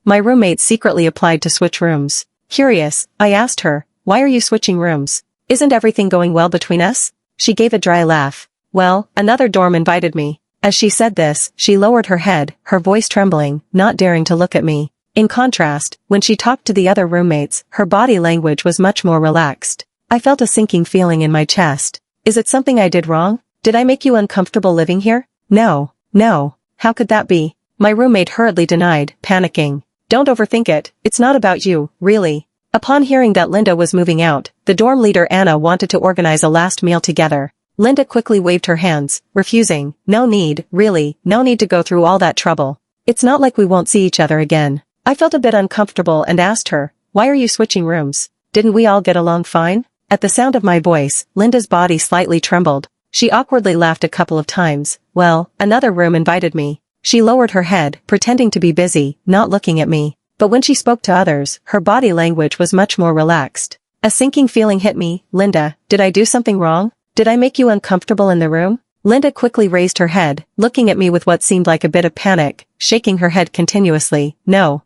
My roommate secretly applied to switch rooms. Curious, I asked her, why are you switching rooms? Isn't everything going well between us? She gave a dry laugh. Well, another dorm invited me. As she said this, she lowered her head, her voice trembling, not daring to look at me. In contrast, when she talked to the other roommates, her body language was much more relaxed. I felt a sinking feeling in my chest. Is it something I did wrong? Did I make you uncomfortable living here? No. How could that be? My roommate hurriedly denied, panicking. Don't overthink it, it's not about you, really. Upon hearing that Linda was moving out, the dorm leader Anna wanted to organize a last meal together. Linda quickly waved her hands, refusing. No need, really, no need to go through all that trouble. It's not like we won't see each other again. I felt a bit uncomfortable and asked her, why are you switching rooms? Didn't we all get along fine? At the sound of my voice, Linda's body slightly trembled. She awkwardly laughed a couple of times. Well, another room invited me. She lowered her head, pretending to be busy, not looking at me. But when she spoke to others, her body language was much more relaxed. A sinking feeling hit me. Linda, did I do something wrong? Did I make you uncomfortable in the room? Linda quickly raised her head, looking at me with what seemed like a bit of panic, shaking her head continuously. No.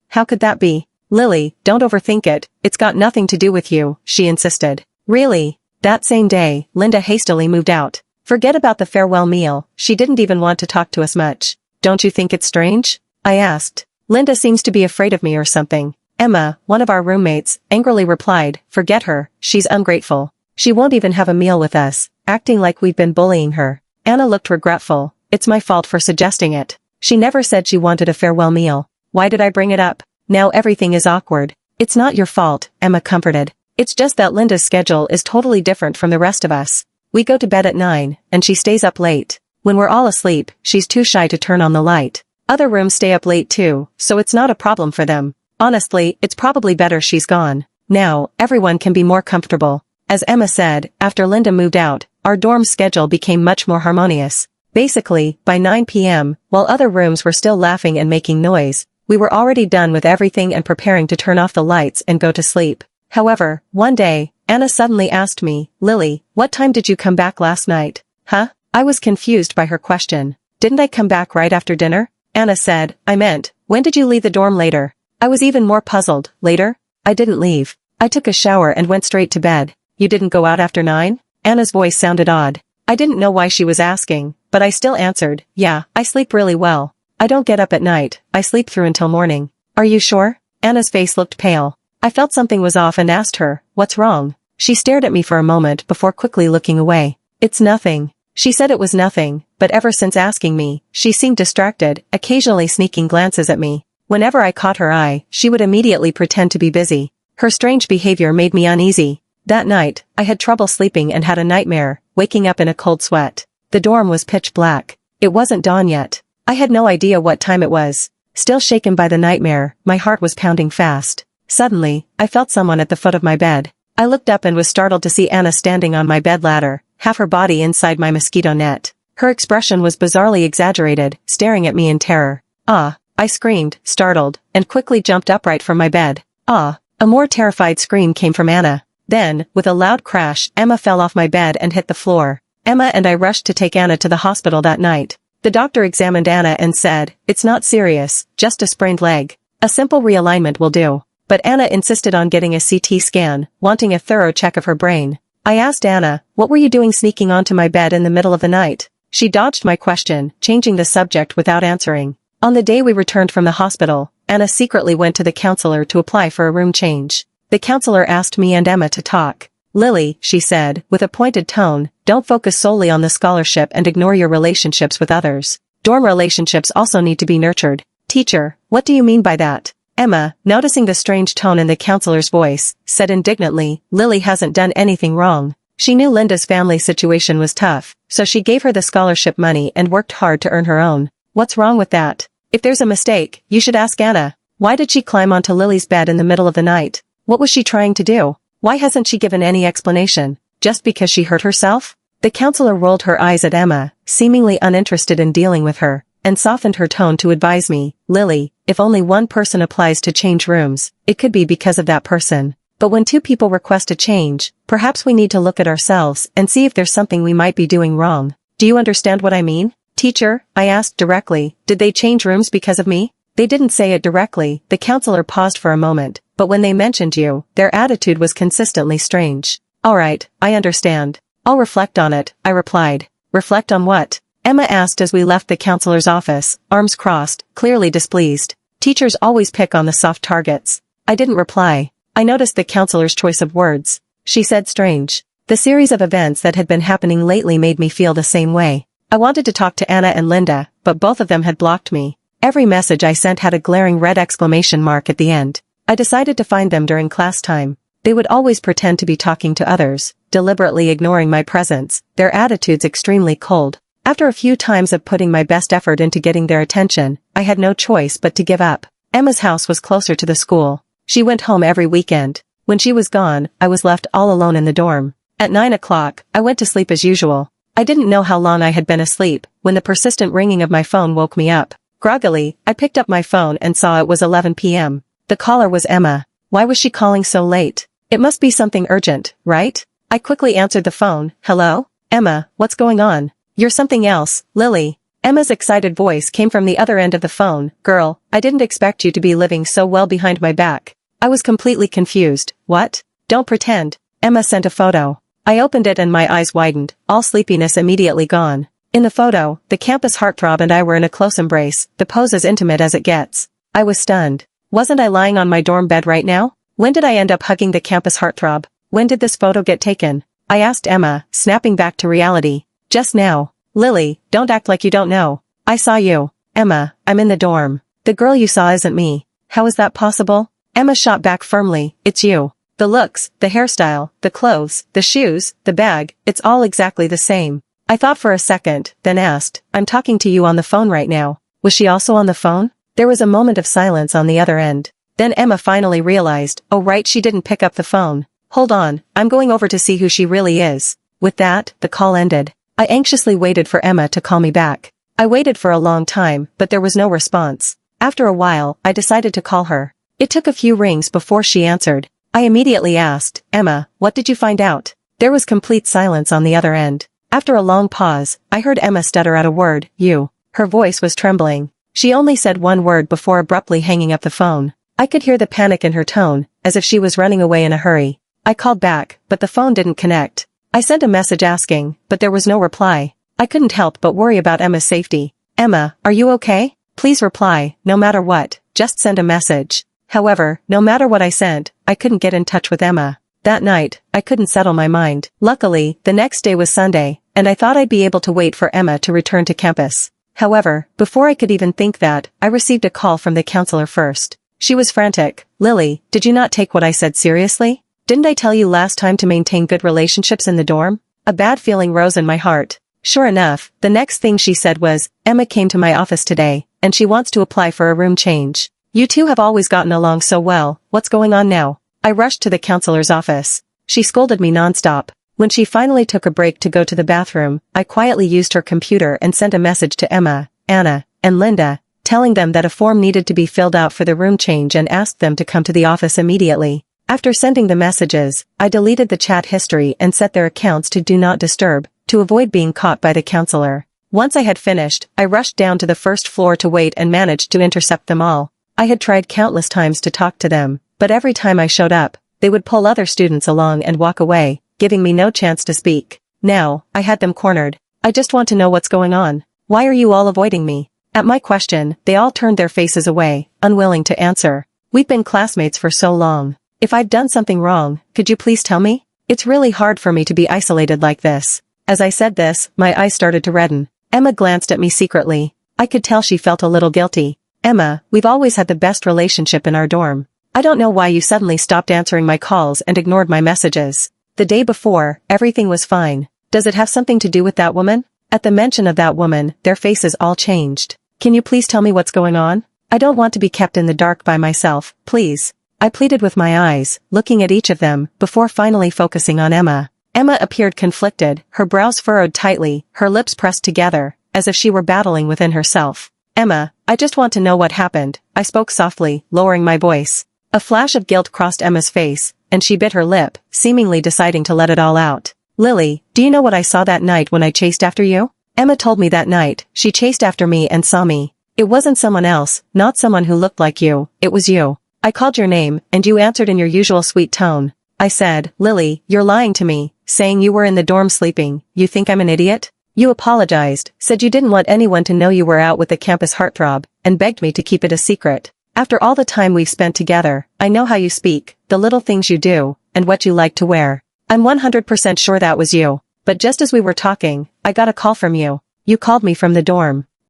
How could that be? Lily, don't overthink it, it's got nothing to do with you, she insisted. Really? That same day, Linda hastily moved out. Forget about the farewell meal, she didn't even want to talk to us much. Don't you think it's strange? I asked. Linda seems to be afraid of me or something. Emma, one of our roommates, angrily replied, forget her, she's ungrateful. She won't even have a meal with us, acting like we've been bullying her. Anna looked regretful. It's my fault for suggesting it. She never said she wanted a farewell meal. Why did I bring it up? Now everything is awkward. It's not your fault, Emma comforted. It's just that Linda's schedule is totally different from the rest of us. We go to bed at 9, and she stays up late. When we're all asleep, she's too shy to turn on the light. Other rooms stay up late too, so it's not a problem for them. Honestly, it's probably better she's gone. Now, everyone can be more comfortable. As Emma said, after Linda moved out, our dorm schedule became much more harmonious. Basically, by 9 p.m., while other rooms were still laughing and making noise, we were already done with everything and preparing to turn off the lights and go to sleep. However, one day, Anna suddenly asked me, Lily, what time did you come back last night? Huh? I was confused by her question. Didn't I come back right after dinner? Anna said, I meant, when did you leave the dorm later? I was even more puzzled. Later? I didn't leave. I took a shower and went straight to bed. You didn't go out after 9? Anna's voice sounded odd. I didn't know why she was asking, but I still answered, yeah, I sleep really well. I don't get up at night, I sleep through until morning. Are you sure? Anna's face looked pale. I felt something was off and asked her, what's wrong? She stared at me for a moment before quickly looking away. It's nothing. She said it was nothing, but ever since asking me, she seemed distracted, occasionally sneaking glances at me. Whenever I caught her eye, she would immediately pretend to be busy. Her strange behavior made me uneasy. That night, I had trouble sleeping and had a nightmare, waking up in a cold sweat. The dorm was pitch black. It wasn't dawn yet. I had no idea what time it was. Still shaken by the nightmare, my heart was pounding fast. Suddenly, I felt someone at the foot of my bed. I looked up and was startled to see Anna standing on my bed ladder, half her body inside my mosquito net. Her expression was bizarrely exaggerated, staring at me in terror. Ah! I screamed, startled, and quickly jumped upright from my bed. Ah! A more terrified scream came from Anna. Then, with a loud crash, Emma fell off my bed and hit the floor. Emma and I rushed to take Anna to the hospital that night. The doctor examined Anna and said, it's not serious, just a sprained leg. A simple realignment will do. But Anna insisted on getting a CT scan, wanting a thorough check of her brain. I asked Anna, what were you doing sneaking onto my bed in the middle of the night? She dodged my question, changing the subject without answering. On the day we returned from the hospital, Anna secretly went to the counselor to apply for a room change. The counselor asked me and Emma to talk. Lily, she said, with a pointed tone, don't focus solely on the scholarship and ignore your relationships with others. Dorm relationships also need to be nurtured. Teacher, what do you mean by that? Emma, noticing the strange tone in the counselor's voice, said indignantly, Lily hasn't done anything wrong. She knew Linda's family situation was tough, so she gave her the scholarship money and worked hard to earn her own. What's wrong with that? If there's a mistake, you should ask Anna. Why did she climb onto Lily's bed in the middle of the night? What was she trying to do? Why hasn't she given any explanation? Just because she hurt herself? The counselor rolled her eyes at Emma, seemingly uninterested in dealing with her, and softened her tone to advise me, Lily, if only one person applies to change rooms, it could be because of that person. But when two people request a change, perhaps we need to look at ourselves and see if there's something we might be doing wrong. Do you understand what I mean? Teacher, I asked directly, did they change rooms because of me? They didn't say it directly, the counselor paused for a moment, but when they mentioned you, their attitude was consistently strange. Alright, I understand. I'll reflect on it, I replied. Reflect on what? Emma asked as we left the counselor's office, arms crossed, clearly displeased. Teachers always pick on the soft targets. I didn't reply. I noticed the counselor's choice of words. She said strange. The series of events that had been happening lately made me feel the same way. I wanted to talk to Anna and Linda, but both of them had blocked me. Every message I sent had a glaring red exclamation mark at the end. I decided to find them during class time. They would always pretend to be talking to others, deliberately ignoring my presence, their attitudes extremely cold. After a few times of putting my best effort into getting their attention, I had no choice but to give up. Emma's house was closer to the school. She went home every weekend. When she was gone, I was left all alone in the dorm. At 9 o'clock, I went to sleep as usual. I didn't know how long I had been asleep, when the persistent ringing of my phone woke me up. Groggily, I picked up my phone and saw it was 11 p.m. The caller was Emma. Why was she calling so late? It must be something urgent, right? I quickly answered the phone. Hello? Emma, what's going on? You're something else, Lily. Emma's excited voice came from the other end of the phone. Girl, I didn't expect you to be living so well behind my back. I was completely confused. What? Don't pretend. Emma sent a photo. I opened it and my eyes widened, all sleepiness immediately gone. In the photo, the campus heartthrob and I were in a close embrace, the pose as intimate as it gets. I was stunned. Wasn't I lying on my dorm bed right now? When did I end up hugging the campus heartthrob? When did this photo get taken? I asked Emma, snapping back to reality. Just now. Lily, don't act like you don't know. I saw you. Emma, I'm in the dorm. The girl you saw isn't me. How is that possible? Emma shot back firmly. It's you. The looks, the hairstyle, the clothes, the shoes, the bag, it's all exactly the same. I thought for a second, then asked, I'm talking to you on the phone right now. Was she also on the phone? There was a moment of silence on the other end. Then Emma finally realized, oh right, she didn't pick up the phone. Hold on, I'm going over to see who she really is. With that, the call ended. I anxiously waited for Emma to call me back. I waited for a long time, but there was no response. After a while, I decided to call her. It took a few rings before she answered. I immediately asked, Emma, what did you find out? There was complete silence on the other end. After a long pause, I heard Emma stutter out a word, you. Her voice was trembling. She only said one word before abruptly hanging up the phone. I could hear the panic in her tone, as if she was running away in a hurry. I called back, but the phone didn't connect. I sent a message asking, but there was no reply. I couldn't help but worry about Emma's safety. Emma, are you okay? Please reply, no matter what, just send a message. However, no matter what I sent, I couldn't get in touch with Emma. That night, I couldn't settle my mind. Luckily, the next day was Sunday, and I thought I'd be able to wait for Emma to return to campus. However, before I could even think that, I received a call from the counselor first. She was frantic. Lily, did you not take what I said seriously? Didn't I tell you last time to maintain good relationships in the dorm? A bad feeling rose in my heart. Sure enough, the next thing she said was, Emma came to my office today, and she wants to apply for a room change. You two have always gotten along so well, what's going on now? I rushed to the counselor's office. She scolded me nonstop. When she finally took a break to go to the bathroom, I quietly used her computer and sent a message to Emma, Anna, and Linda, telling them that a form needed to be filled out for the room change and asked them to come to the office immediately. After sending the messages, I deleted the chat history and set their accounts to Do Not Disturb, to avoid being caught by the counselor. Once I had finished, I rushed down to the first floor to wait and managed to intercept them all. I had tried countless times to talk to them, but every time I showed up, they would pull other students along and walk away, giving me no chance to speak. Now, I had them cornered. I just want to know what's going on. Why are you all avoiding me? At my question, they all turned their faces away, unwilling to answer. We've been classmates for so long. If I've done something wrong, could you please tell me? It's really hard for me to be isolated like this. As I said this, my eyes started to redden. Emma glanced at me secretly. I could tell she felt a little guilty. Emma, we've always had the best relationship in our dorm. I don't know why you suddenly stopped answering my calls and ignored my messages. The day before, everything was fine. Does it have something to do with that woman? At the mention of that woman, their faces all changed. Can you please tell me what's going on? I don't want to be kept in the dark by myself, please. I pleaded with my eyes, looking at each of them, before finally focusing on Emma. Emma appeared conflicted, her brows furrowed tightly, her lips pressed together, as if she were battling within herself. Emma, I just want to know what happened, I spoke softly, lowering my voice. A flash of guilt crossed Emma's face, and she bit her lip, seemingly deciding to let it all out. Lily, do you know what I saw that night when I chased after you? Emma told me that night, she chased after me and saw me. It wasn't someone else, not someone who looked like you, it was you. I called your name, and you answered in your usual sweet tone. I said, Lily, you're lying to me, saying you were in the dorm sleeping. You think I'm an idiot? You apologized, said you didn't want anyone to know you were out with the campus heartthrob, and begged me to keep it a secret. After all the time we've spent together, I know how you speak, the little things you do, and what you like to wear. I'm 100% sure that was you. But just as we were talking, I got a call from you. You called me from the dorm.